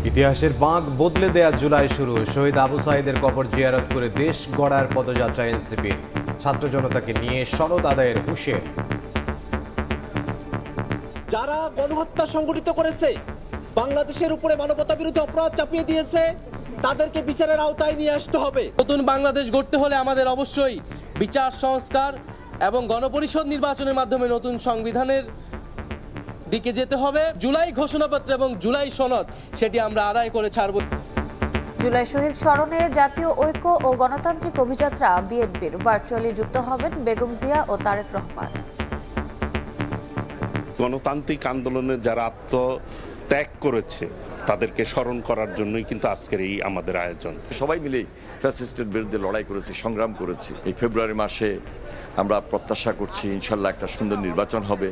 ইতিহাসের বাঁক বদলে দেয়া জুলাই শুরু। শহীদ আবু সাঈদের কবর জিয়ারত করে দেশ গড়ার পদযাত্রা এনসিপির। ছাত্র জনতাকে নিয়ে সনদ আদায়ের হুঁশিয়ারি। যারা গণহত্যা সংগঠিত করেছে, বাংলাদেশের উপরে মানবতা বিরোধী অপরাধ চাপিয়ে দিয়েছে, তাদেরকে বিচারের আওতায় নিয়ে আসতে হবে। নতুন বাংলাদেশ গড়তে হলে আমাদের অবশ্যই বিচার সংস্কার এবং গণপরিষদ নির্বাচনের মাধ্যমে নতুন সংবিধানের দিকে যেতে হবে। জুলাই ঘোষণাপত্র এবং জুলাই সনদ সেটি আমরা আদায় করে ছাড়ব। জুলাই শহীদ স্মরণে জাতীয় ঐক্য ও গণতান্ত্রিক অভিযাত্রা বিএনপির। ভার্চুয়ালি যুক্ত হবেন বেগম জিয়া ও তারেক রহমান। গণতান্ত্রিক আন্দোলনে যারা আত্মত্যাগ করেছে তাদেরকে স্মরণ করার জন্যই কিন্তু আজকের এই আমাদের আয়োজন। সবাই মিলে ফ্যাসিস্টের বিরুদ্ধে লড়াই করেছি, সংগ্রাম করেছি। এই ফেব্রুয়ারি মাসে আমরা প্রত্যাশা করছি ইনশাল্লাহ একটা সুন্দর নির্বাচন হবে।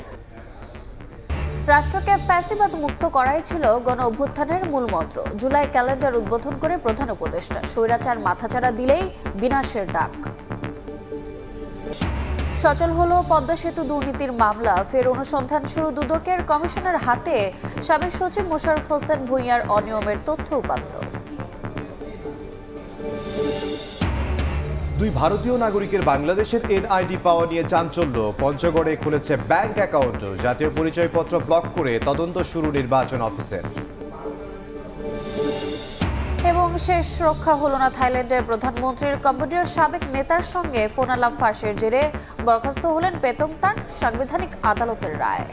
রাষ্ট্রকে ফ্যাসিবাদ মুক্ত করাই ছিল গণ অভ্যুত্থানের মূল মন্ত্র। জুলাই ক্যালেন্ডার উদ্বোধন করে প্রধান উপদেষ্টা। স্বৈরাচার মাথাচাড়া দিলেই বিনাশের ডাক। সচল হলো পদ্মা সেতু দুর্নীতির মামলা। ফের অনুসন্ধান শুরু দুদকের। কমিশনের হাতে সাবেক সচিব মোশাররফ হোসেন ভূঁইয়ার অনিয়মের তথ্য উপাত্ত। দুই ভারতীয় নাগরিকের বাংলাদেশের এনআইডি পাওয়া নিয়ে চাঞ্চল্য। পঞ্চগড়ে খুলেছে ব্যাংক অ্যাকাউন্ট। জাতীয় পরিচয়পত্র ব্লক করে তদন্ত শুরু নির্বাচন অফিসের। এবং শেষ রক্ষা হলো না থাইল্যান্ডের প্রধানমন্ত্রীর। কম্বোডিয়ার সাবেক নেতার সঙ্গে ফোনালাপ ফাঁসের জেরে বরখাস্ত হলেন পেতং তান। সাংবিধানিক আদালতের রায়।